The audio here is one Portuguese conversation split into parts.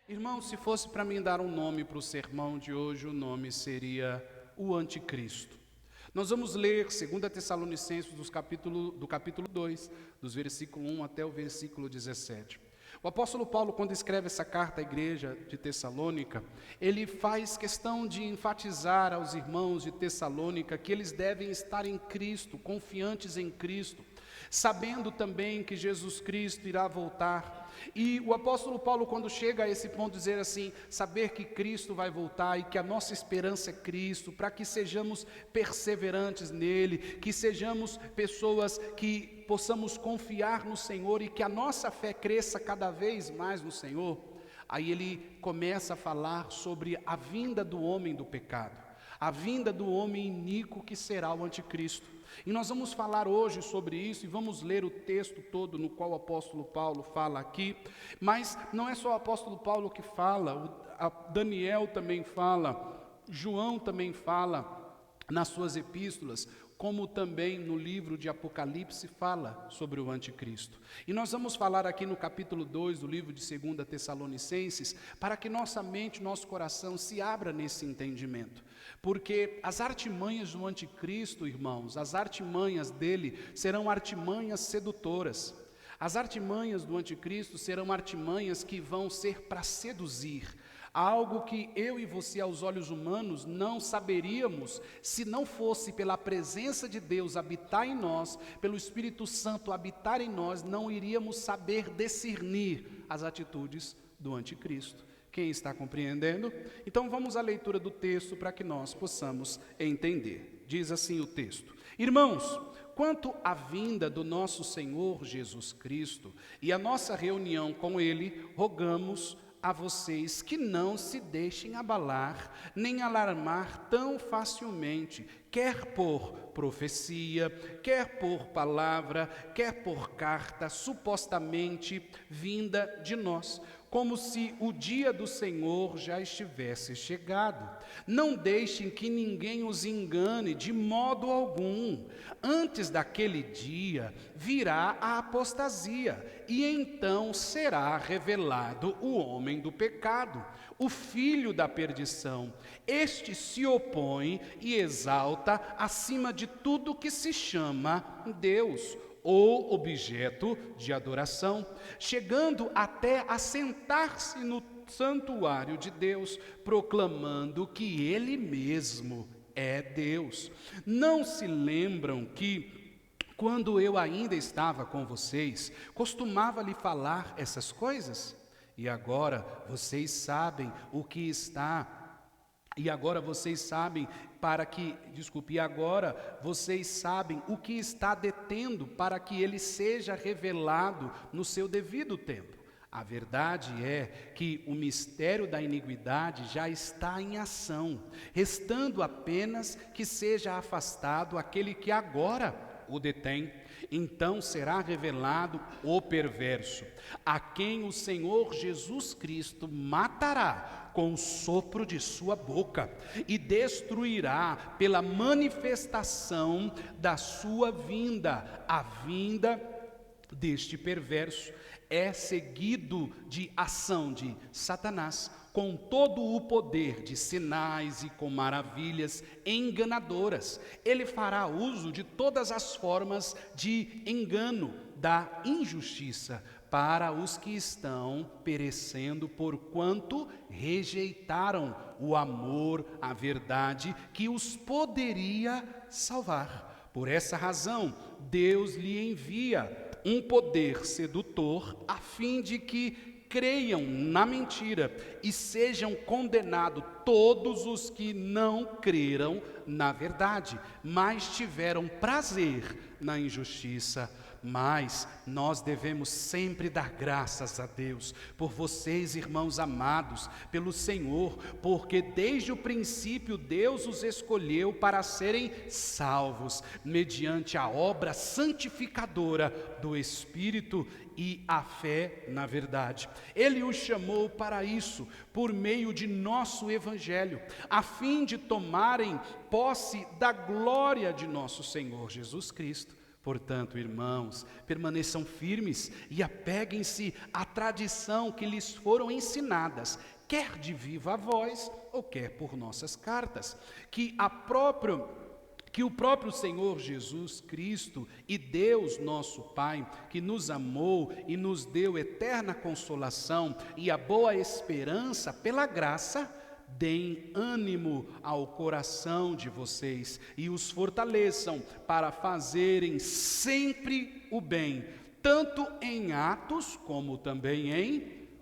Irmão, se fosse para mim dar um nome para o sermão de hoje, o nome seria o Anticristo. Nós vamos ler 2 Tessalonicenses do capítulo 2, dos versículos 1 até o versículo 17. O apóstolo Paulo, quando escreve essa carta à igreja de Tessalônica, ele faz questão de enfatizar aos irmãos de Tessalônica que eles devem estar em Cristo, confiantes em Cristo, sabendo também que Jesus Cristo irá voltar. E o apóstolo Paulo, quando chega a esse ponto, dizer assim, saber que Cristo vai voltar e que a nossa esperança é Cristo, para que sejamos perseverantes nele, que sejamos pessoas que possamos confiar no Senhor e que a nossa fé cresça cada vez mais no Senhor. Aí ele começa a falar sobre a vinda do homem do pecado, a vinda do homem iníquo que será o anticristo. E nós vamos falar hoje sobre isso e vamos ler o texto todo no qual o apóstolo Paulo fala aqui. Mas não é só o apóstolo Paulo que fala, Daniel também fala, João também fala nas suas epístolas, como também no livro de Apocalipse fala sobre o anticristo. E nós vamos falar aqui no capítulo 2 do livro de 2 Tessalonicenses, para que nossa mente, nosso coração se abra nesse entendimento. Porque as artimanhas do anticristo, irmãos, as artimanhas dele serão artimanhas sedutoras. As artimanhas do anticristo serão artimanhas que vão ser para seduzir, algo que eu e você, aos olhos humanos, não saberíamos se não fosse pela presença de Deus habitar em nós, pelo Espírito Santo habitar em nós, não iríamos saber discernir as atitudes do anticristo. Quem está compreendendo? Então vamos à leitura do texto para que nós possamos entender. Diz assim o texto: Irmãos, quanto à vinda do nosso Senhor Jesus Cristo e a nossa reunião com Ele, rogamos a vocês que não se deixem abalar, nem alarmar tão facilmente, quer por profecia, quer por palavra, quer por carta, supostamente vinda de nós, como se o dia do Senhor já estivesse chegado. Não deixem que ninguém os engane de modo algum. Antes daquele dia virá a apostasia, e então será revelado o homem do pecado, o filho da perdição. Este se opõe e exalta acima de tudo que se chama Deus, ou objeto de adoração, chegando até a sentar-se no santuário de Deus, proclamando que Ele mesmo é Deus. Não se lembram que, quando eu ainda estava com vocês, costumava lhe falar essas coisas? E agora vocês sabem o que está... E agora vocês sabem o que está detendo para que ele seja revelado no seu devido tempo. A verdade é que o mistério da iniquidade já está em ação, restando apenas que seja afastado aquele que agora o detém. Então será revelado o perverso, a quem o Senhor Jesus Cristo matará com o sopro de sua boca e destruirá pela manifestação da sua vinda. A vinda deste perverso é seguido de ação de Satanás, com todo o poder de sinais e com maravilhas enganadoras. Ele fará uso de todas as formas de engano, da injustiça, para os que estão perecendo, porquanto rejeitaram o amor à verdade que os poderia salvar. Por essa razão, Deus lhe envia um poder sedutor, a fim de que creiam na mentira e sejam condenados todos os que não creram na verdade, mas tiveram prazer na injustiça. Mas nós devemos sempre dar graças a Deus por vocês, irmãos amados, pelo Senhor, porque desde o princípio Deus os escolheu para serem salvos, mediante a obra santificadora do Espírito e a fé na verdade. Ele os chamou para isso, por meio de nosso Evangelho, a fim de tomarem posse da glória de nosso Senhor Jesus Cristo. Portanto, irmãos, permaneçam firmes e apeguem-se à tradição que lhes foram ensinadas, quer de viva voz ou quer por nossas cartas, que o próprio Senhor Jesus Cristo e Deus nosso Pai, que nos amou e nos deu eterna consolação e a boa esperança pela graça, deem ânimo ao coração de vocês e os fortaleçam para fazerem sempre o bem, tanto em atos como também em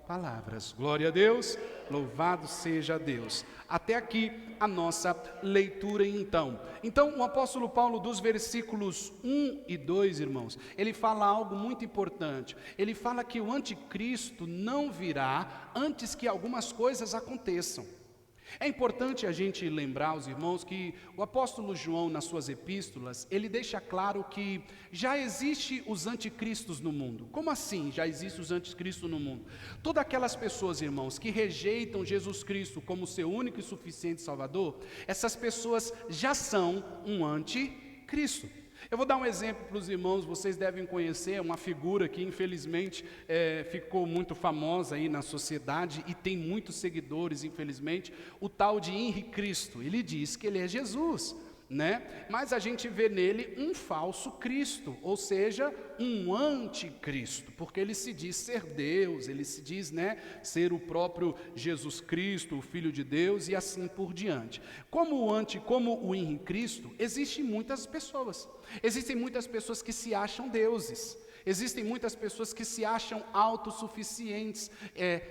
palavras. Glória a Deus, louvado seja Deus. Até aqui a nossa leitura então. Então o apóstolo Paulo, dos versículos 1 e 2, irmãos, ele fala algo muito importante. Ele fala que o anticristo não virá antes que algumas coisas aconteçam. É importante a gente lembrar, os irmãos, que o apóstolo João, nas suas epístolas, ele deixa claro que já existe os anticristos no mundo. Como assim já existe os anticristos no mundo? Todas aquelas pessoas, irmãos, que rejeitam Jesus Cristo como seu único e suficiente Salvador, essas pessoas já são um anticristo. Eu vou dar um exemplo para os irmãos, vocês devem conhecer uma figura que infelizmente ficou muito famosa aí na sociedade e tem muitos seguidores, infelizmente, o tal de Henrique Cristo. Ele diz que ele é Jesus, né? Mas a gente vê nele um falso Cristo, ou seja, um anticristo, porque ele se diz ser Deus, ele se diz, né, ser o próprio Jesus Cristo, o Filho de Deus e assim por diante. Como o Henrique Cristo, existem muitas pessoas que se acham deuses. Existem muitas pessoas que se acham autossuficientes,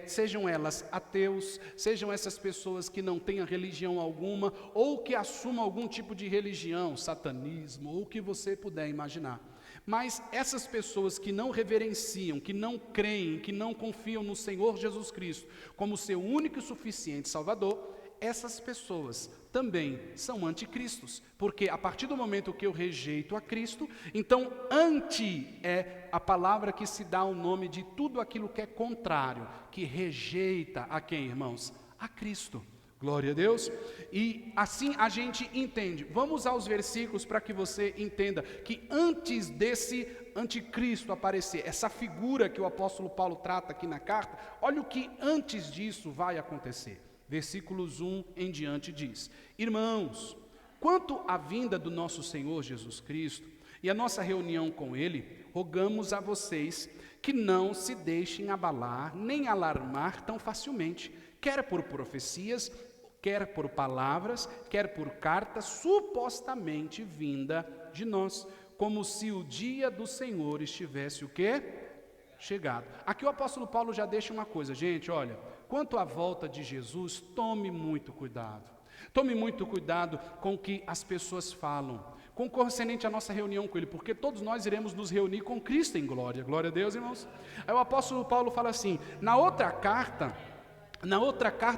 sejam elas ateus, sejam essas pessoas que não tenham religião alguma, ou que assumam algum tipo de religião, satanismo, ou o que você puder imaginar. Mas essas pessoas que não reverenciam, que não creem, que não confiam no Senhor Jesus Cristo como seu único e suficiente Salvador, essas pessoas também são anticristos, porque a partir do momento que eu rejeito a Cristo, então anti é a palavra que se dá ao nome de tudo aquilo que é contrário, que rejeita a quem, irmãos? A Cristo. Glória a Deus. E assim a gente entende. Vamos aos versículos para que você entenda que antes desse anticristo aparecer, essa figura que o apóstolo Paulo trata aqui na carta, olha o que antes disso vai acontecer. Versículos 1 em diante diz: Irmãos, quanto à vinda do nosso Senhor Jesus Cristo e a nossa reunião com Ele, rogamos a vocês que não se deixem abalar nem alarmar tão facilmente, quer por profecias, quer por palavras, quer por cartas supostamente vinda de nós, como se o dia do Senhor estivesse o quê? Chegado. Aqui o apóstolo Paulo já deixa uma coisa, gente, olha, quanto à volta de Jesus, tome muito cuidado. Tome muito cuidado com o que as pessoas falam, concernente à nossa reunião com Ele, porque todos nós iremos nos reunir com Cristo em glória. Glória a Deus, irmãos. Aí o apóstolo Paulo fala assim, na outra carta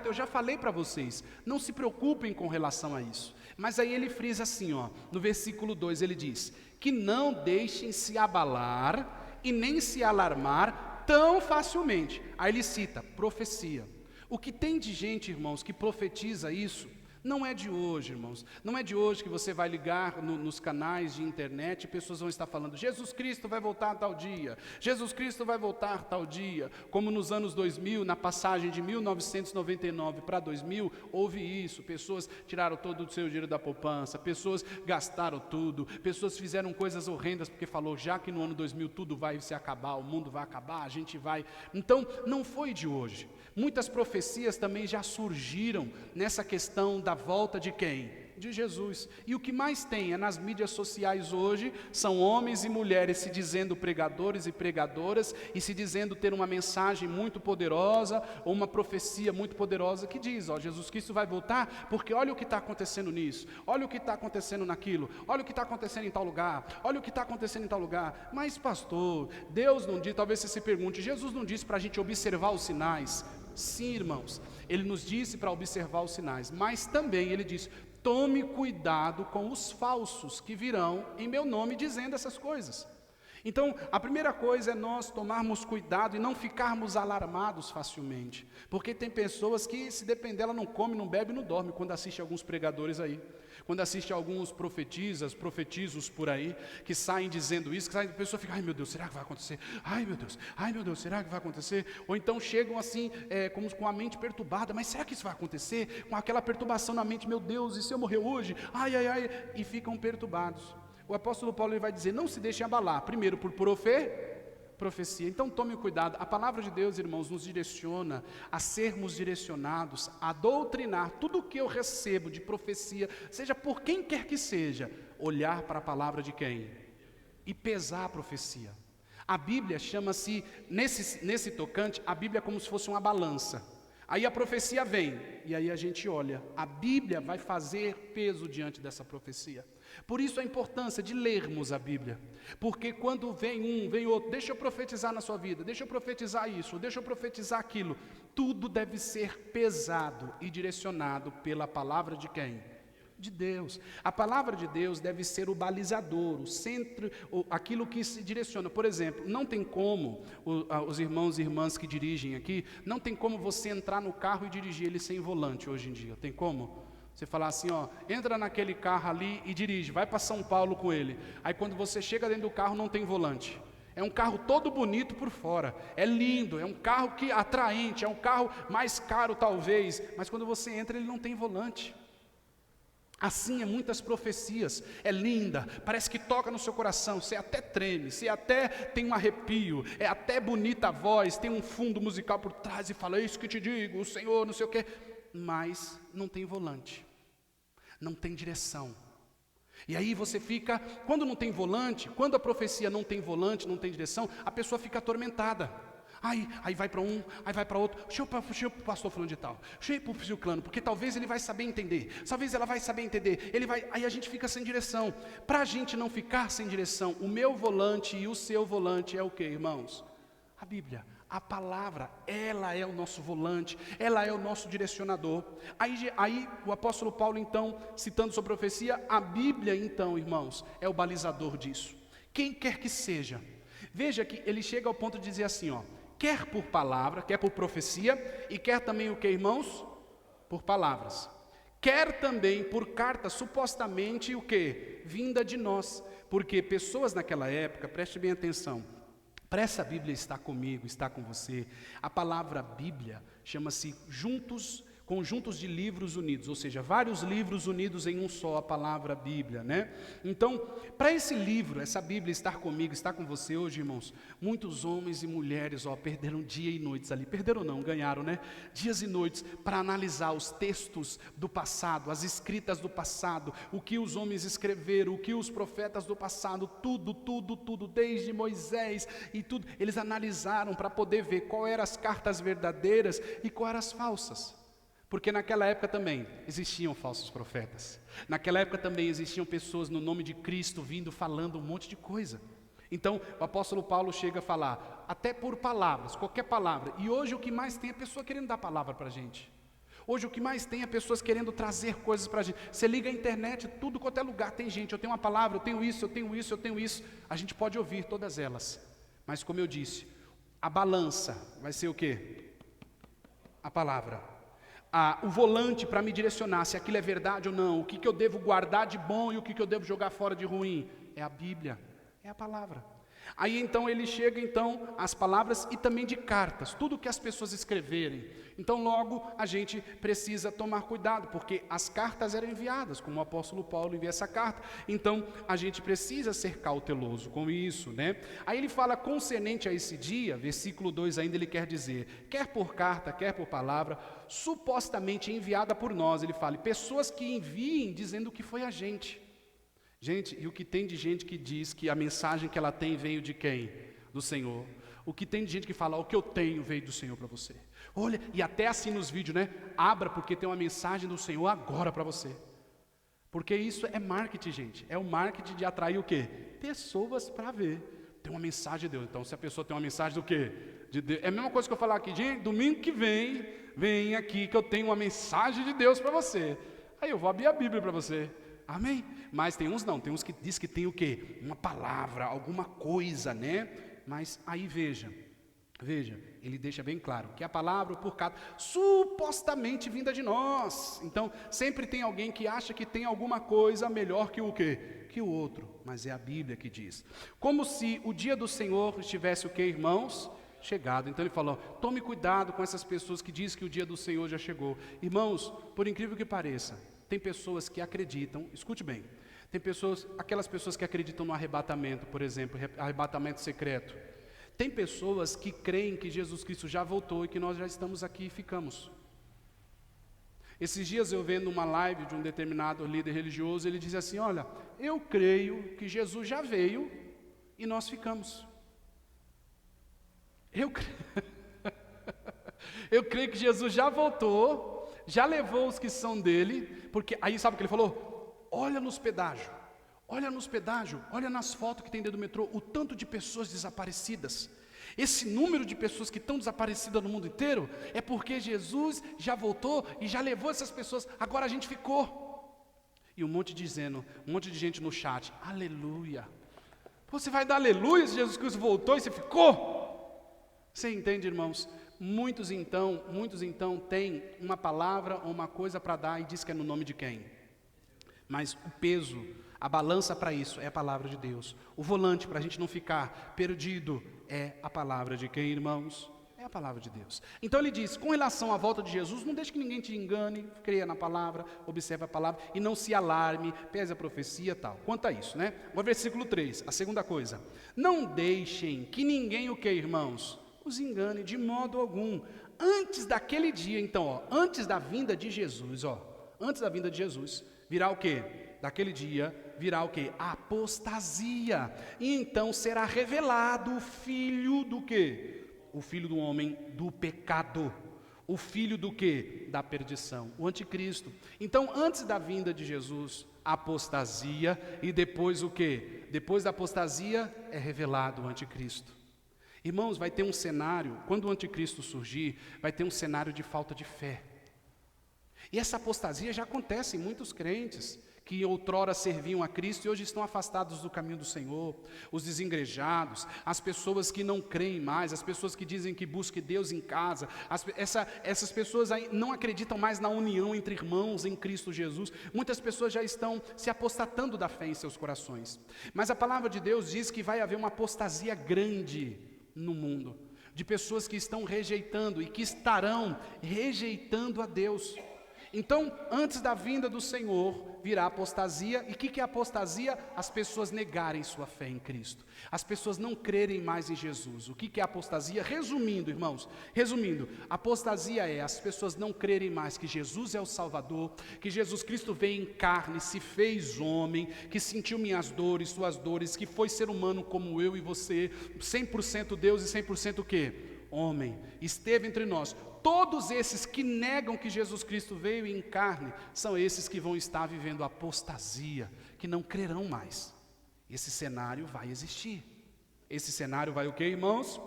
eu já falei para vocês, não se preocupem com relação a isso. Mas aí ele frisa assim, ó, no versículo 2 ele diz, que não deixem se abalar e nem se alarmar tão facilmente. Aí ele cita, profecia. O que tem de gente, irmãos, que profetiza isso, não é de hoje, irmãos. Não é de hoje que você vai ligar nos canais de internet e pessoas vão estar falando, Jesus Cristo vai voltar tal dia, Jesus Cristo vai voltar tal dia. Como nos anos 2000, na passagem de 1999 para 2000, houve isso. Pessoas tiraram todo o seu dinheiro da poupança, pessoas gastaram tudo, pessoas fizeram coisas horrendas porque falou, já que no ano 2000 tudo vai se acabar, o mundo vai acabar, a gente vai... Então, não foi de hoje. Muitas profecias também já surgiram nessa questão da volta de quem? De Jesus. E o que mais tem é nas mídias sociais hoje, são homens e mulheres se dizendo pregadores e pregadoras, e se dizendo ter uma mensagem muito poderosa, ou uma profecia muito poderosa que diz, ó, Jesus Cristo vai voltar, porque olha o que está acontecendo nisso, olha o que está acontecendo naquilo, olha o que está acontecendo em tal lugar, olha o que está acontecendo em tal lugar. Mas pastor, Deus não diz, talvez você se pergunte, Jesus não disse para a gente observar os sinais? Sim, irmãos, Ele nos disse para observar os sinais, mas também Ele diz, tome cuidado com os falsos que virão em meu nome dizendo essas coisas. Então, a primeira coisa é nós tomarmos cuidado e não ficarmos alarmados facilmente. Porque tem pessoas que, se depender, ela não come, não bebe, não dorme quando assiste alguns pregadores aí. Quando assiste alguns profetizos por aí, que saem dizendo isso, que a pessoa fica, ai meu Deus, será que vai acontecer? Ai meu Deus, será que vai acontecer? Ou então chegam assim, como com a mente perturbada, mas será que isso vai acontecer? Com aquela perturbação na mente, meu Deus, e se eu morrer hoje? Ai, e ficam perturbados. O apóstolo Paulo ele vai dizer, não se deixem abalar, primeiro por profecia. Então tome cuidado, a palavra de Deus, irmãos, nos direciona a sermos direcionados, a doutrinar tudo o que eu recebo de profecia, seja por quem quer que seja, olhar para a palavra de quem? E pesar a profecia. A Bíblia chama-se, nesse tocante, a Bíblia é como se fosse uma balança. Aí a profecia vem, e aí a gente olha, a Bíblia vai fazer peso diante dessa profecia. Por isso a importância de lermos a Bíblia, porque quando vem outro, deixa eu profetizar na sua vida, deixa eu profetizar isso, deixa eu profetizar aquilo, tudo deve ser pesado e direcionado pela palavra de quem? De Deus. A palavra de Deus deve ser o balizador, o centro, aquilo que se direciona. Por exemplo, não tem como, os irmãos e irmãs que dirigem aqui, não tem como você entrar no carro e dirigir ele sem volante hoje em dia, tem como? Você falar assim, entra naquele carro ali e dirige, vai para São Paulo com ele. Aí quando você chega dentro do carro não tem volante. É um carro todo bonito por fora, é lindo, é um carro que atraente, é um carro mais caro talvez, mas quando você entra ele não tem volante. Assim é muitas profecias, é linda, parece que toca no seu coração, você até treme, você até tem um arrepio, é até bonita a voz, tem um fundo musical por trás e fala, é isso que te digo, o Senhor, não sei o quê, mas não tem volante, não tem direção. E aí você fica, quando não tem volante, quando a profecia não tem volante, não tem direção, a pessoa fica atormentada. Aí vai para um, aí vai para outro, deixa eu para o pastor fulano de tal, deixa eu ir para o ciclano, porque talvez ele vai saber entender, talvez ela vai saber entender, aí a gente fica sem direção. Para a gente não ficar sem direção, o meu volante e o seu volante é o que, irmãos? A Bíblia, a palavra, ela é o nosso volante, ela é o nosso direcionador. Aí o apóstolo Paulo então, citando sua profecia, a Bíblia então, irmãos, é o balizador disso. Quem quer que seja, veja que ele chega ao ponto de dizer assim, quer por palavra, quer por profecia, e quer também o que, irmãos? Por palavras. Quer também por carta, supostamente o que? Vinda de nós. Porque pessoas naquela época, preste bem atenção, para essa Bíblia está comigo, está com você, a palavra Bíblia chama-se conjuntos de livros unidos, ou seja, vários livros unidos em um só, a palavra Bíblia, né? Então, para esse livro, essa Bíblia estar comigo, estar com você hoje, irmãos, muitos homens e mulheres, perderam dia e noites ali, perderam não, ganharam, né? Dias e noites para analisar os textos do passado, as escritas do passado, o que os homens escreveram, o que os profetas do passado, tudo, desde Moisés e tudo, eles analisaram para poder ver qual eram as cartas verdadeiras e qual eram as falsas. Porque naquela época também existiam falsos profetas. Naquela época também existiam pessoas no nome de Cristo vindo falando um monte de coisa. Então o apóstolo Paulo chega a falar, até por palavras, qualquer palavra. E hoje o que mais tem é pessoa querendo dar palavra para a gente. Hoje o que mais tem é pessoas querendo trazer coisas para a gente. Você liga a internet, tudo quanto é lugar tem gente. Eu tenho uma palavra, eu tenho isso. A gente pode ouvir todas elas. Mas como eu disse, a balança vai ser o quê? A palavra. O volante para me direcionar se aquilo é verdade ou não, o que eu devo guardar de bom e o que eu devo jogar fora de ruim, é a Bíblia, é a palavra. Aí então ele chega então às palavras e também de cartas, tudo que as pessoas escreverem. Então logo a gente precisa tomar cuidado, porque as cartas eram enviadas, como o apóstolo Paulo envia essa carta, então a gente precisa ser cauteloso com isso, né? Aí ele fala concernente a esse dia, versículo 2 ainda ele quer dizer, quer por carta, quer por palavra, supostamente enviada por nós, ele fala, pessoas que enviem dizendo que foi a gente. Gente, e o que tem de gente que diz que a mensagem que ela tem veio de quem? Do Senhor. O que tem de gente que fala, o que eu tenho veio do Senhor para você. Olha, e até assim nos vídeos, né? Abra porque tem uma mensagem do Senhor agora para você. Porque isso é marketing, gente. É o marketing de atrair o quê? Pessoas para ver. Tem uma mensagem de Deus. Então, se a pessoa tem uma mensagem do quê? De Deus. É a mesma coisa que eu falar aqui, gente, domingo que vem aqui que eu tenho uma mensagem de Deus para você. Aí eu vou abrir a Bíblia para você. Amém? Mas tem uns não, tem uns que diz que tem o quê? Uma palavra, alguma coisa, né? Mas aí veja, ele deixa bem claro que a palavra, por causa, supostamente vinda de nós. Então, sempre tem alguém que acha que tem alguma coisa melhor que o quê? Que o outro. Mas é a Bíblia que diz. Como se o dia do Senhor estivesse o quê, irmãos? Chegado. Então ele falou, tome cuidado com essas pessoas que dizem que o dia do Senhor já chegou. Irmãos, por incrível que pareça, tem pessoas que acreditam, escute bem, tem pessoas, aquelas pessoas que acreditam no arrebatamento, por exemplo, arrebatamento secreto. Tem pessoas que creem que Jesus Cristo já voltou e que nós já estamos aqui e ficamos. Esses dias eu vendo uma live de um determinado líder religioso, ele diz assim, olha, eu creio que Jesus já veio e nós ficamos. Eu creio que Jesus já voltou, já levou os que são dele, porque aí sabe o que ele falou? Olha nos pedágios, olha nas fotos que tem dentro do metrô, o tanto de pessoas desaparecidas. Esse número de pessoas que estão desaparecidas no mundo inteiro é porque Jesus já voltou e já levou essas pessoas, agora a gente ficou. E um monte de gente no chat, aleluia. Você vai dar aleluia se Jesus Cristo voltou e você ficou? Você entende, irmãos? Muitos então têm uma palavra ou uma coisa para dar e diz que é no nome de quem? Mas o peso, a balança para isso é a palavra de Deus. O volante para a gente não ficar perdido é a palavra de quem, irmãos? É a palavra de Deus. Então ele diz, com relação à volta de Jesus, não deixe que ninguém te engane, creia na palavra, observe a palavra e não se alarme, pese a profecia e tal. Quanto a isso, né? O versículo 3, a segunda coisa. Não deixem que ninguém o que, irmãos? Os engane de modo algum. Antes daquele dia, então, antes da vinda de Jesus, antes da vinda de Jesus, virá o quê? Daquele dia virá o quê? A apostasia. E então será revelado o filho do quê? O filho do homem do pecado. O filho do quê? Da perdição. O anticristo. Então, antes da vinda de Jesus, a apostasia. E depois o quê? Depois da apostasia é revelado o anticristo. Irmãos, vai ter um cenário, quando o anticristo surgir, vai ter um cenário de falta de fé. E essa apostasia já acontece em muitos crentes, que outrora serviam a Cristo e hoje estão afastados do caminho do Senhor, os desengrejados, as pessoas que não creem mais, as pessoas que dizem que busquem Deus em casa, essas pessoas aí não acreditam mais na união entre irmãos em Cristo Jesus, muitas pessoas já estão se apostatando da fé em seus corações, mas a palavra de Deus diz que vai haver uma apostasia grande no mundo, de pessoas que estão rejeitando e que estarão rejeitando a Deus. Então, antes da vinda do Senhor, virá apostasia. E o que é apostasia? As pessoas negarem sua fé em Cristo. As pessoas não crerem mais em Jesus. O que é apostasia? Resumindo, irmãos, apostasia é as pessoas não crerem mais que Jesus é o Salvador, que Jesus Cristo veio em carne, se fez homem, que sentiu minhas dores, suas dores, que foi ser humano como eu e você, 100% Deus e 100% o quê? Homem, esteve entre nós. Todos esses que negam que Jesus Cristo veio em carne, são esses que vão estar vivendo apostasia, que não crerão mais. Esse cenário vai existir. Esse cenário vai o quê, irmãos?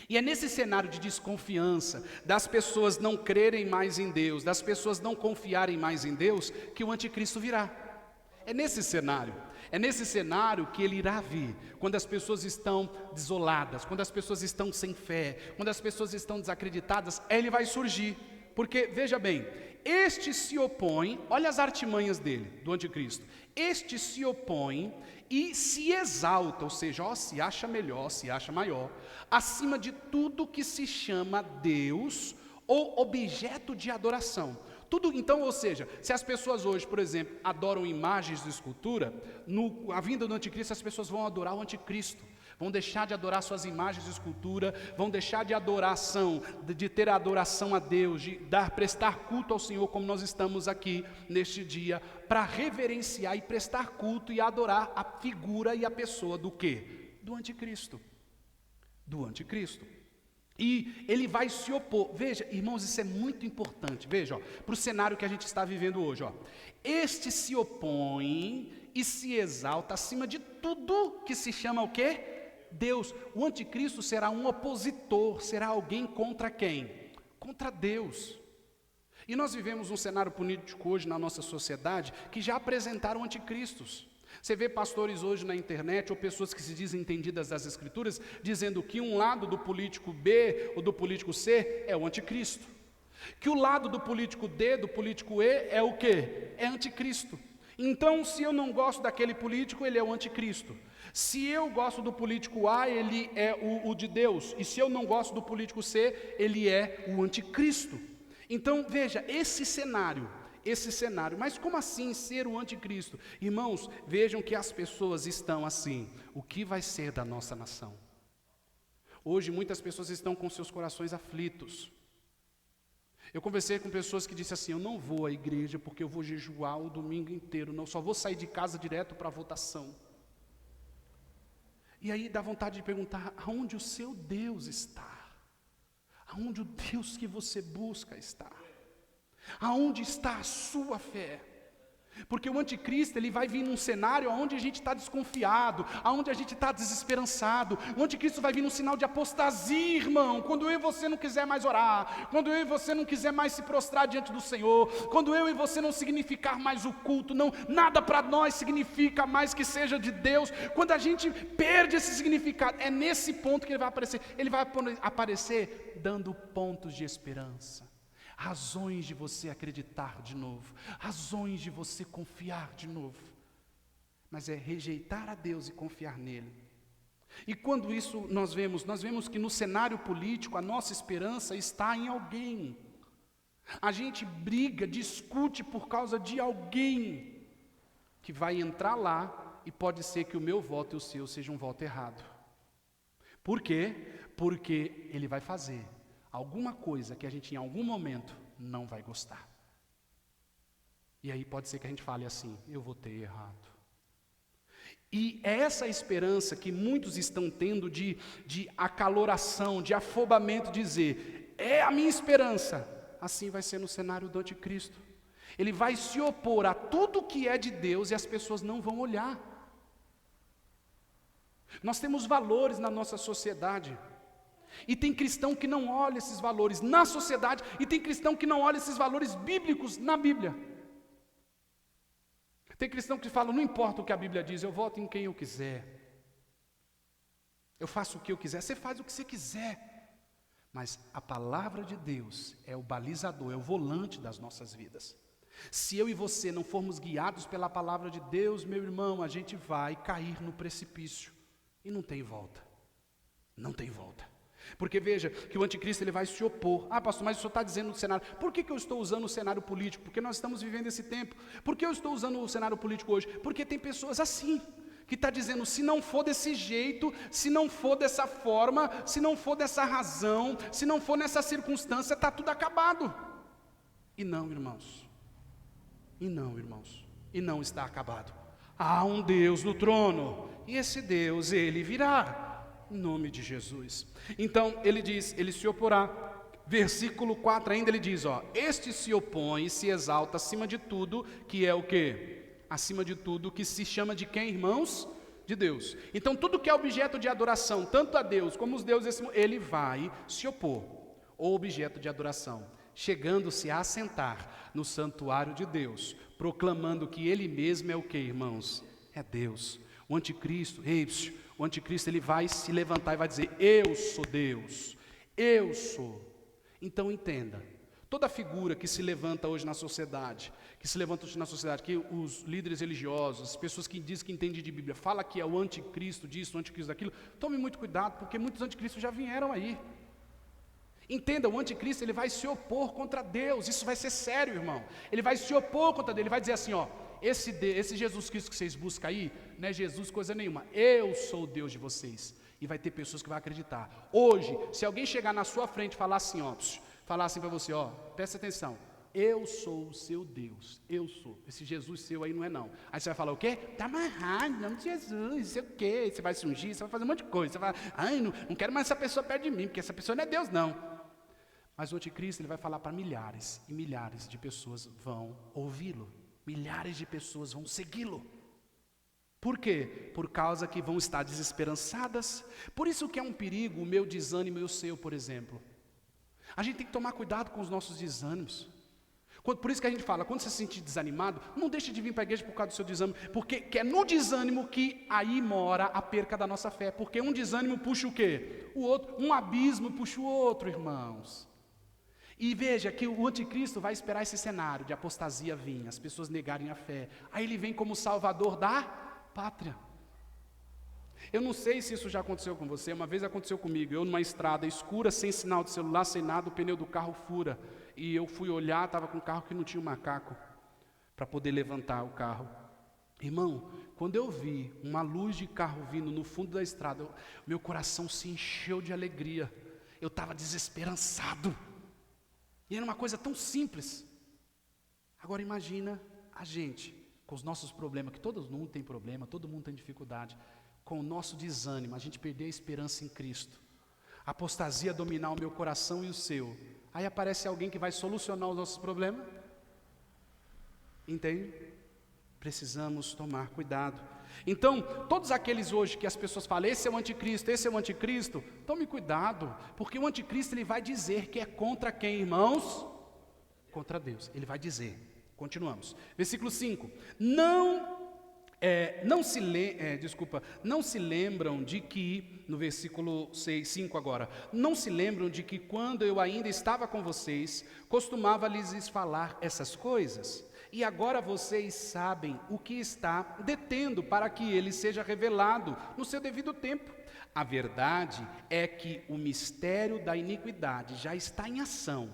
E é nesse cenário de desconfiança, das pessoas não crerem mais em Deus, das pessoas não confiarem mais em Deus, que o anticristo virá. É nesse cenário que ele irá vir, quando as pessoas estão desoladas, quando as pessoas estão sem fé, quando as pessoas estão desacreditadas, ele vai surgir, porque, veja bem, este se opõe, olha as artimanhas dele, do anticristo, este se opõe e se exalta, ou seja, se acha melhor, se acha maior, acima de tudo que se chama Deus ou objeto de adoração. Tudo, então, ou seja, se as pessoas hoje, por exemplo, adoram imagens de escultura, a vinda do anticristo, as pessoas vão adorar o anticristo, vão deixar de adorar suas imagens de escultura, vão deixar de adoração, de ter a adoração a Deus, de prestar culto ao Senhor, como nós estamos aqui neste dia, para reverenciar e prestar culto e adorar a figura e a pessoa do quê? Do anticristo. Do anticristo. E ele vai se opor. Veja, irmãos, isso é muito importante. Veja, para o cenário que a gente está vivendo hoje. Este se opõe e se exalta acima de tudo que se chama o quê? Deus. O anticristo será um opositor, será alguém contra quem? Contra Deus. E nós vivemos um cenário político hoje na nossa sociedade que já apresentaram anticristos. Você vê pastores hoje na internet ou pessoas que se dizem entendidas das Escrituras dizendo que um lado do político B ou do político C é o anticristo. Que o lado do político D, do político E é o quê? É anticristo. Então, se eu não gosto daquele político, ele é o anticristo. Se eu gosto do político A, ele é o de Deus. E se eu não gosto do político C, ele é o anticristo. Então, veja, esse cenário, mas como assim ser o anticristo? Irmãos, vejam que as pessoas estão assim, o que vai ser da nossa nação? Hoje muitas pessoas estão com seus corações aflitos. Eu conversei com pessoas que disseram assim, eu não vou à igreja porque eu vou jejuar o domingo inteiro, não, só vou sair de casa direto para a votação. E aí dá vontade de perguntar, aonde o seu Deus está? Aonde o Deus que você busca está? Aonde está a sua fé? Porque o anticristo, ele vai vir num cenário onde a gente está desconfiado, onde a gente está desesperançado. O anticristo vai vir num sinal de apostasia, irmão. Quando eu e você não quiser mais orar, quando eu e você não quiser mais se prostrar diante do Senhor, quando eu e você não significar mais o culto, não, nada para nós significa mais que seja de Deus. Quando a gente perde esse significado, é nesse ponto que ele vai aparecer. Ele vai aparecer dando pontos de esperança. Razões de você acreditar de novo, razões de você confiar de novo, mas é rejeitar a Deus e confiar nele. E quando isso nós vemos que no cenário político a nossa esperança está em alguém. A gente briga, discute por causa de alguém que vai entrar lá e pode ser que o meu voto e o seu seja um voto errado. Por quê? Porque ele vai fazer alguma coisa que a gente em algum momento não vai gostar. E aí pode ser que a gente fale assim, eu votei errado. E é essa esperança que muitos estão tendo de acaloração, de afobamento, dizer, é a minha esperança. Assim vai ser no cenário do anticristo. Ele vai se opor a tudo que é de Deus e as pessoas não vão olhar. Nós temos valores na nossa sociedade. E tem cristão que não olha esses valores na sociedade, e tem cristão que não olha esses valores bíblicos na Bíblia. Tem cristão que fala, não importa o que a Bíblia diz, eu voto em quem eu quiser. Eu faço o que eu quiser, você faz o que você quiser. Mas a palavra de Deus é o balizador, é o volante das nossas vidas. Se eu e você não formos guiados pela palavra de Deus, meu irmão, a gente vai cair no precipício. E não tem volta. Não tem volta. Porque veja, que o anticristo ele vai se opor. Ah, pastor, mas o senhor está dizendo no cenário. Por que eu estou usando o cenário político? Porque nós estamos vivendo esse tempo. Por que eu estou usando o cenário político hoje? Porque tem pessoas assim, que está dizendo, se não for desse jeito, se não for dessa forma, se não for dessa razão, se não for nessa circunstância, está tudo acabado. E não, irmãos. E não está acabado. Há um Deus no trono, e esse Deus, ele virá. Em nome de Jesus. Então, ele diz, ele se oporá. Versículo 4 ainda ele diz, este se opõe e se exalta acima de tudo, que é o quê? Acima de tudo, que se chama de quem, irmãos? De Deus. Então, tudo que é objeto de adoração, tanto a Deus como os deuses, ele vai se opor, ou objeto de adoração, chegando-se a assentar no santuário de Deus, proclamando que ele mesmo é o quê, irmãos? É Deus. O anticristo, o anticristo ele vai se levantar e vai dizer, eu sou Deus, eu sou. Então entenda, toda figura que se levanta hoje na sociedade, que os líderes religiosos, as pessoas que dizem que entendem de Bíblia, fala que é o anticristo disso, o anticristo daquilo, tome muito cuidado, porque muitos anticristos já vieram aí. Entenda, o anticristo ele vai se opor contra Deus, isso vai ser sério, irmão. Ele vai se opor contra Deus, ele vai dizer assim, esse Jesus Cristo que vocês buscam aí, não é Jesus coisa nenhuma, eu sou o Deus de vocês. E vai ter pessoas que vão acreditar. Hoje, se alguém chegar na sua frente e falar assim, falar assim para você, presta atenção, eu sou o seu Deus, eu sou, esse Jesus seu aí não é não. Aí você vai falar o quê? Está amarrado, em nome de Jesus, sei o quê, você vai se ungir, você vai fazer um monte de coisa, você vai, não quero mais essa pessoa perto de mim, porque essa pessoa não é Deus não. Mas o anticristo ele vai falar para milhares e milhares de pessoas vão ouvi-lo. Milhares de pessoas vão segui-lo. Por quê? Por causa que vão estar desesperançadas. Por isso que é um perigo o meu desânimo e o seu, por exemplo. A gente tem que tomar cuidado com os nossos desânimos. Por isso que a gente fala, quando você se sentir desanimado, não deixe de vir para a igreja por causa do seu desânimo, porque é no desânimo que aí mora a perca da nossa fé, porque um desânimo puxa o quê? O outro, um abismo puxa o outro, irmãos. E veja que o anticristo vai esperar esse cenário de apostasia vir, as pessoas negarem a fé, aí ele vem como salvador da pátria. Eu não sei se isso já aconteceu com você, uma vez aconteceu comigo, eu numa estrada escura, sem sinal de celular, sem nada, o pneu do carro fura, e eu fui olhar, estava com um carro que não tinha um macaco, para poder levantar o carro. Irmão, quando eu vi uma luz de carro vindo no fundo da estrada, meu coração se encheu de alegria, eu estava desesperançado, e era uma coisa tão simples. Agora imagina a gente, com os nossos problemas, que todo mundo tem problema, todo mundo tem dificuldade, com o nosso desânimo, a gente perder a esperança em Cristo, a apostasia dominar o meu coração e o seu, aí aparece alguém que vai solucionar os nossos problemas. Entende? Precisamos tomar cuidado. Então, todos aqueles hoje que as pessoas falam, esse é o anticristo, esse é o anticristo, tome cuidado, porque o anticristo ele vai dizer que é contra quem, irmãos? Contra Deus, ele vai dizer. Continuamos, versículo 5, não se lembram de que, no versículo 5 agora, não se lembram de que quando eu ainda estava com vocês, costumava lhes falar essas coisas, e agora vocês sabem o que está detendo para que ele seja revelado no seu devido tempo. A verdade é que o mistério da iniquidade já está em ação,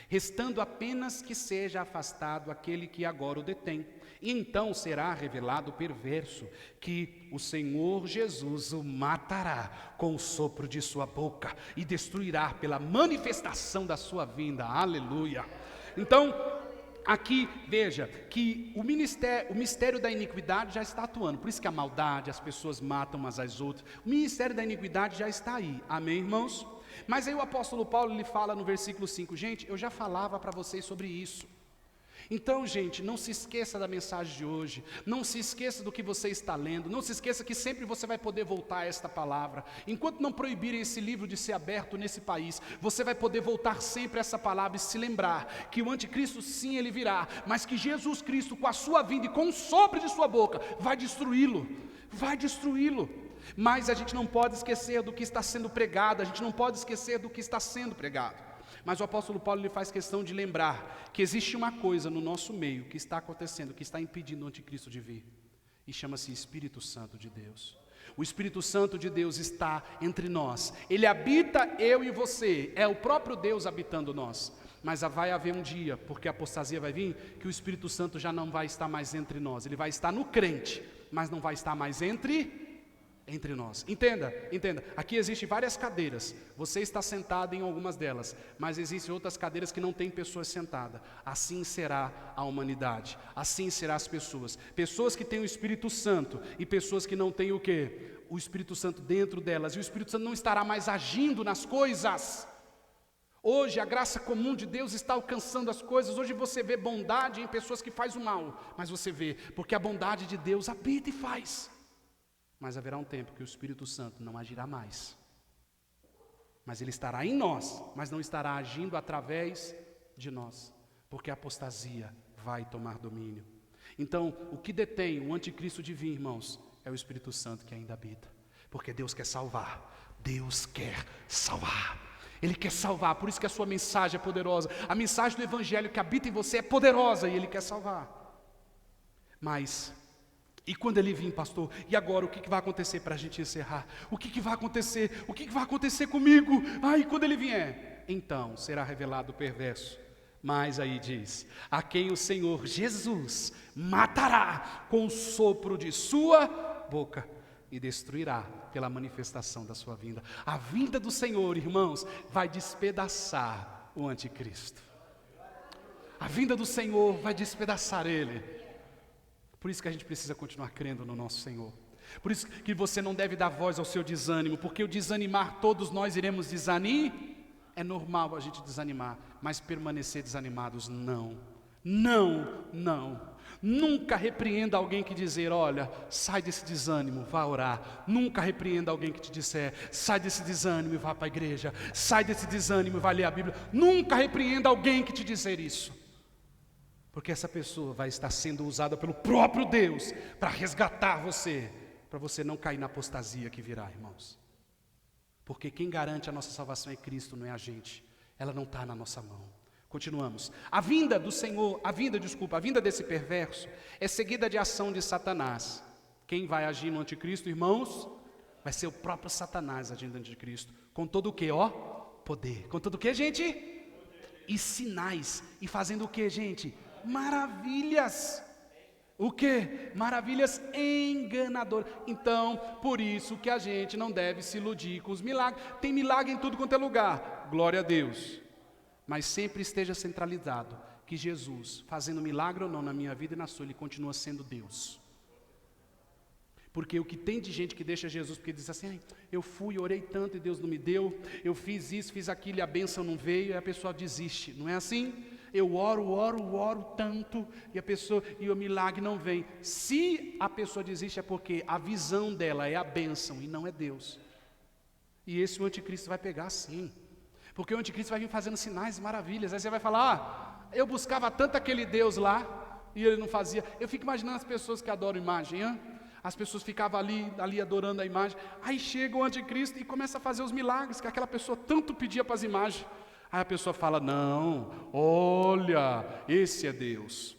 restando apenas que seja afastado aquele que agora o detém. E então será revelado o perverso, que o Senhor Jesus o matará com o sopro de sua boca e destruirá pela manifestação da sua vinda. Aleluia! Então, aqui, veja, que o mistério da iniquidade já está atuando. Por isso que a maldade, as pessoas matam umas às outras. O ministério da iniquidade já está aí. Amém, irmãos? Mas aí o apóstolo Paulo, ele fala no versículo 5, gente, eu já falava para vocês sobre isso. Então, gente, não se esqueça da mensagem de hoje, não se esqueça do que você está lendo, não se esqueça que sempre você vai poder voltar a esta palavra. Enquanto não proibirem esse livro de ser aberto nesse país, você vai poder voltar sempre a essa palavra e se lembrar que o anticristo sim, ele virá, mas que Jesus Cristo, com a sua vinda e com o sopro de sua boca, vai destruí-lo, vai destruí-lo. Mas a gente não pode esquecer do que está sendo pregado, a gente não pode esquecer do que está sendo pregado. Mas o apóstolo Paulo ele faz questão de lembrar que existe uma coisa no nosso meio que está acontecendo, que está impedindo o anticristo de vir, e chama-se Espírito Santo de Deus. O Espírito Santo de Deus está entre nós, ele habita eu e você, é o próprio Deus habitando nós. Mas vai haver um dia, porque a apostasia vai vir, que o Espírito Santo já não vai estar mais entre nós, ele vai estar no crente, mas não vai estar mais entre nós. Entenda, aqui existem várias cadeiras, você está sentado em algumas delas, mas existem outras cadeiras que não tem pessoas sentadas. Assim será a humanidade, assim serão as pessoas que têm o Espírito Santo e pessoas que não têm o quê? O Espírito Santo dentro delas, e o Espírito Santo não estará mais agindo nas coisas. Hoje a graça comum de Deus está alcançando as coisas. Hoje você vê bondade em pessoas que fazem o mal, mas você vê, porque a bondade de Deus habita e faz. Mas haverá um tempo que o Espírito Santo não agirá mais. Mas ele estará em nós, mas não estará agindo através de nós, porque a apostasia vai tomar domínio. Então, o que detém o anticristo de vir, irmãos, é o Espírito Santo que ainda habita. Porque Deus quer salvar. Deus quer salvar. Ele quer salvar, por isso que a sua mensagem é poderosa. A mensagem do Evangelho que habita em você é poderosa e Ele quer salvar. Mas... e quando ele vir, pastor, e agora o que vai acontecer para a gente encerrar? O que vai acontecer? O que vai acontecer comigo? E quando ele vier? Então será revelado o perverso. Mas aí diz, a quem o Senhor Jesus matará com o sopro de sua boca e destruirá pela manifestação da sua vinda. A vinda do Senhor, irmãos, vai despedaçar o anticristo. A vinda do Senhor vai despedaçar ele. Por isso que a gente precisa continuar crendo no nosso Senhor. Por isso que você não deve dar voz ao seu desânimo, porque o desanimar, todos nós iremos desanimar. É normal a gente desanimar, mas permanecer desanimados, não. Nunca repreenda alguém que dizer, olha, sai desse desânimo, vá orar. Nunca repreenda alguém que te disser, sai desse desânimo e vá para a igreja. Sai desse desânimo e vá ler a Bíblia. Nunca repreenda alguém que te dizer isso. Porque essa pessoa vai estar sendo usada pelo próprio Deus para resgatar você, para você não cair na apostasia que virá, irmãos. Porque quem garante a nossa salvação é Cristo, não é a gente. Ela não está na nossa mão. Continuamos. A vinda desse perverso é seguida de ação de Satanás. Quem vai agir no anticristo, irmãos? Vai ser o próprio Satanás agindo no anticristo. Com todo o que, ó? Poder. Com todo o que, gente? E sinais. E fazendo o que, gente? Maravilhas. O que? Maravilhas enganadoras. Então, por isso que a gente não deve se iludir com os milagres. Tem milagre em tudo quanto é lugar. Glória a Deus. Mas sempre esteja centralizado que Jesus, fazendo milagre ou não na minha vida e na sua, Ele continua sendo Deus. Porque o que tem de gente que deixa Jesus porque diz assim, eu fui, orei tanto e Deus não me deu, eu fiz isso, fiz aquilo e a bênção não veio, e a pessoa desiste, não é assim? Eu oro tanto e o milagre não vem. Se a pessoa desiste é porque a visão dela é a bênção e não é Deus. E esse o anticristo vai pegar sim. Porque o anticristo vai vir fazendo sinais e maravilhas. Aí você vai falar, eu buscava tanto aquele Deus lá e ele não fazia. Eu fico imaginando as pessoas que adoram imagem, as pessoas ficavam ali adorando a imagem. Aí chega o anticristo e começa a fazer os milagres que aquela pessoa tanto pedia para as imagens. Aí a pessoa fala, não, olha, esse é Deus.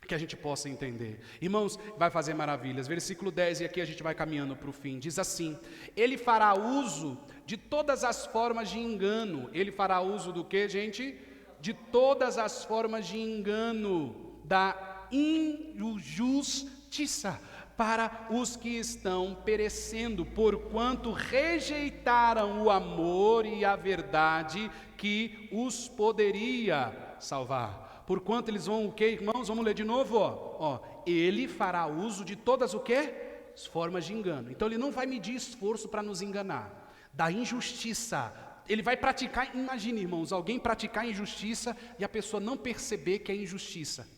Que a gente possa entender. Irmãos, vai fazer maravilhas. Versículo 10, e aqui a gente vai caminhando para o fim. Diz assim, ele fará uso de todas as formas de engano. Ele fará uso do que, gente? De todas as formas de engano, da injustiça, para os que estão perecendo, porquanto rejeitaram o amor e a verdade que os poderia salvar. Porquanto eles vão o quê, irmãos? Vamos ler de novo, ele fará uso de todas o quê? As formas de engano. Então ele não vai medir esforço para nos enganar. Da injustiça, ele vai praticar, imagine, irmãos, alguém praticar injustiça e a pessoa não perceber que é injustiça.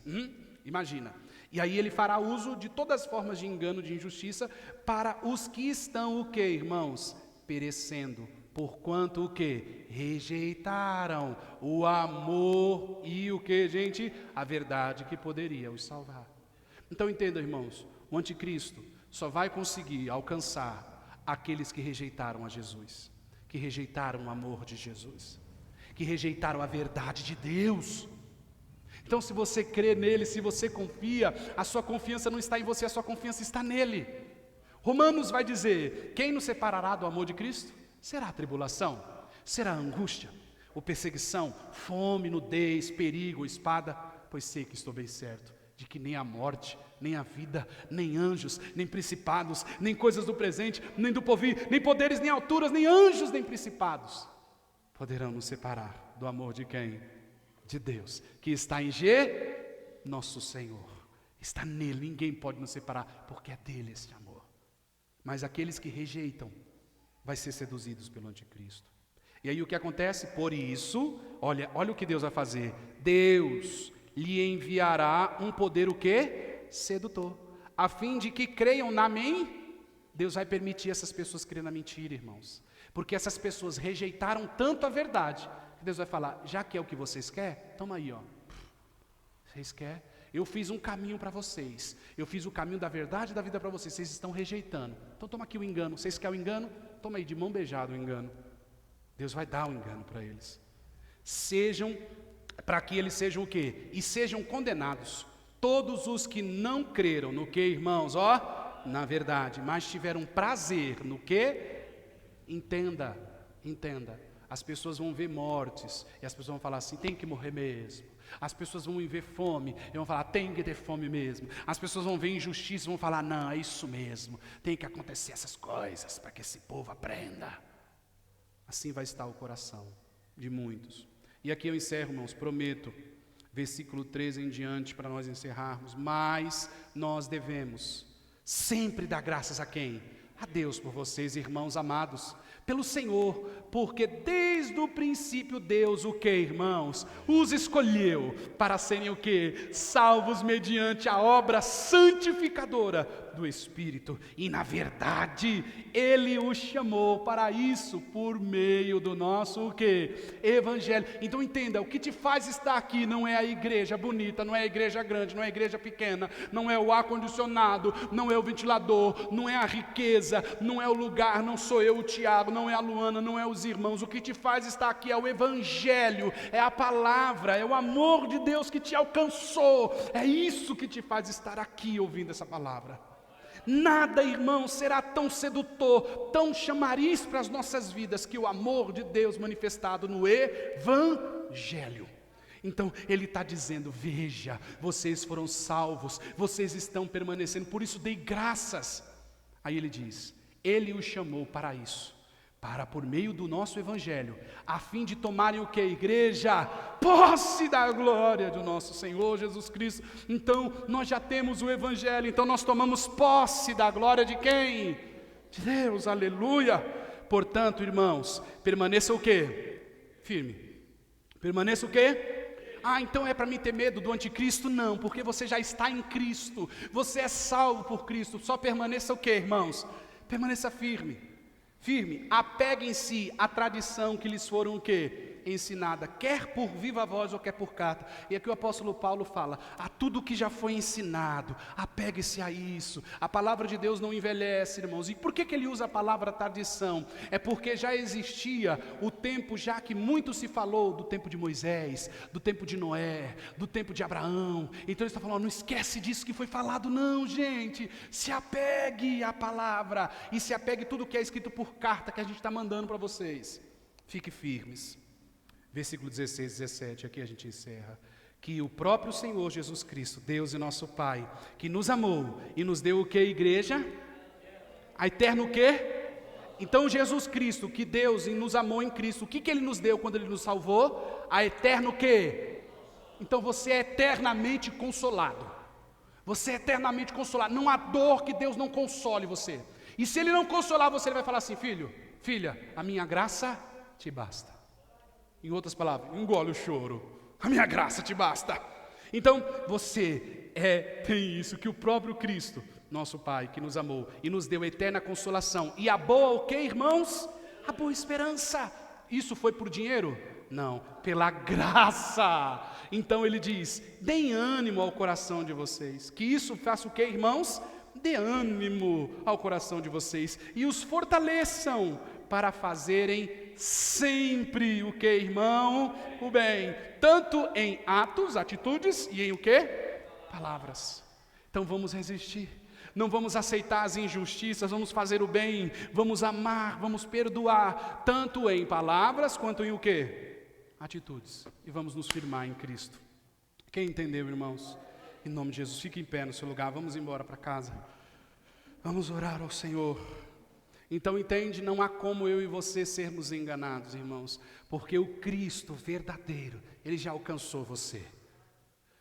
Imagina. E aí ele fará uso de todas as formas de engano, de injustiça, para os que estão o quê, irmãos? Perecendo. Porquanto o que? Rejeitaram o amor e o que, gente? A verdade que poderia os salvar. Então entenda, irmãos, o anticristo só vai conseguir alcançar aqueles que rejeitaram a Jesus, que rejeitaram o amor de Jesus, que rejeitaram a verdade de Deus. Então se você crê nele, se você confia, a sua confiança não está em você, a sua confiança está nele. Romanos vai dizer, quem nos separará do amor de Cristo? Será a tribulação? Será a angústia? Ou perseguição? Fome, nudez, perigo, espada? Pois sei que estou bem certo, de que nem a morte, nem a vida, nem anjos, nem principados, nem coisas do presente, nem do porvir, nem poderes, nem alturas, nem anjos, nem principados, poderão nos separar do amor de quem? De Deus, que está em nosso Senhor. Está nele, ninguém pode nos separar, porque é dele esse amor. Mas aqueles que rejeitam, vai ser seduzidos pelo anticristo. E aí o que acontece? Por isso, olha o que Deus vai fazer. Deus lhe enviará um poder o quê? Sedutor. A fim de que creiam na mim. Deus vai permitir essas pessoas crerem na mentira, irmãos. Porque essas pessoas rejeitaram tanto a verdade, que Deus vai falar, já que é o que vocês querem, toma aí, vocês querem? Eu fiz um caminho para vocês. Eu fiz o caminho da verdade e da vida para vocês. Vocês estão rejeitando. Então toma aqui o engano. Vocês querem o engano? Toma aí, de mão beijada o engano. Deus vai dar o engano para eles. Para que eles sejam o quê? E sejam condenados. Todos os que não creram no que, irmãos? Na verdade. Mas tiveram prazer no que? Entenda. As pessoas vão ver mortes. E as pessoas vão falar assim, tem que morrer mesmo. As pessoas vão ver fome e vão falar, tem que ter fome mesmo. As pessoas vão ver injustiça e vão falar, não, é isso mesmo. Tem que acontecer essas coisas para que esse povo aprenda. Assim vai estar o coração de muitos. E aqui eu encerro, irmãos, prometo. Versículo 13 em diante para nós encerrarmos. Mas nós devemos sempre dar graças a quem? A Deus por vocês, irmãos amados. Pelo Senhor, porque desde desde o princípio Deus o que, irmãos? Os escolheu para serem o que? Salvos mediante a obra santificadora do Espírito. E na verdade, Ele os chamou para isso por meio do nosso o que? Evangelho. Então entenda, o que te faz estar aqui não é a igreja bonita, não é a igreja grande, não é a igreja pequena, não é o ar-condicionado, não é o ventilador, não é a riqueza, não é o lugar, não sou eu, o Tiago, não é a Luana, não é os irmãos. O que te faz estar aqui é o Evangelho, é a palavra, é o amor de Deus que te alcançou. É isso que te faz estar aqui ouvindo essa palavra. Nada, irmão, será tão sedutor, tão chamariz para as nossas vidas que o amor de Deus manifestado no Evangelho. Então ele está dizendo, veja, vocês foram salvos, vocês estão permanecendo, por isso dei graças. Aí ele diz, ele os chamou para isso, para por meio do nosso Evangelho, a fim de tomarem o que, igreja? Posse da glória do nosso Senhor Jesus Cristo. Então nós já temos o Evangelho, então nós tomamos posse da glória de quem? De Deus, aleluia. Portanto, irmãos, permaneça o que? Firme. Permaneça o que? Então é para mim ter medo do anticristo? Não, porque você já está em Cristo, você é salvo por Cristo. Só permaneça o que, irmãos? Permaneça firme, firme, apeguem-se à tradição que lhes foram o quê? Ensinada, quer por viva voz ou quer por carta. E aqui o apóstolo Paulo fala, a tudo que já foi ensinado, apegue-se a isso. A palavra de Deus não envelhece, irmãos. E por que ele usa a palavra tradição? É porque já existia o tempo, já que muito se falou do tempo de Moisés, do tempo de Noé, do tempo de Abraão. Então ele está falando, não esquece disso que foi falado, não, gente. Se apegue à palavra e se apegue tudo que é escrito por carta que a gente está mandando para vocês. Fique firmes. Versículo 16, 17, aqui a gente encerra. Que o próprio Senhor Jesus Cristo, Deus e nosso Pai, que nos amou e nos deu o que, igreja? A eterno o quê? Então Jesus Cristo, que Deus nos amou em Cristo, o que Ele nos deu quando Ele nos salvou? A eterno o quê? Então você é eternamente consolado. Você é eternamente consolado. Não há dor que Deus não console você. E se Ele não consolar você, Ele vai falar assim, filho, filha, a minha graça te basta. Em outras palavras, engole o choro, a minha graça te basta. Então, você tem isso, que o próprio Cristo, nosso Pai, que nos amou e nos deu eterna consolação. E a boa o que, irmãos? A boa esperança. Isso foi por dinheiro? Não, pela graça. Então ele diz, deem ânimo ao coração de vocês. Que isso faça o que, irmãos? Dê ânimo ao coração de vocês e os fortaleçam para fazerem sempre o que, irmão? O bem, tanto em atos, atitudes e em o que? Palavras. Então vamos resistir, não vamos aceitar as injustiças, vamos fazer o bem, vamos amar, vamos perdoar, tanto em palavras quanto em o que? Atitudes. E vamos nos firmar em Cristo. Quem entendeu, irmãos? Em nome de Jesus, fique em pé no seu lugar, vamos embora para casa. Vamos orar ao Senhor. Então entende, não há como eu e você sermos enganados, irmãos, porque o Cristo verdadeiro, Ele já alcançou você.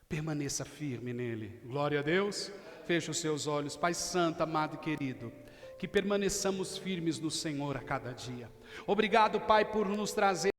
Permaneça firme nele. Glória a Deus. Feche os seus olhos. Pai Santo, amado e querido, que permaneçamos firmes no Senhor a cada dia. Obrigado, Pai, por nos trazer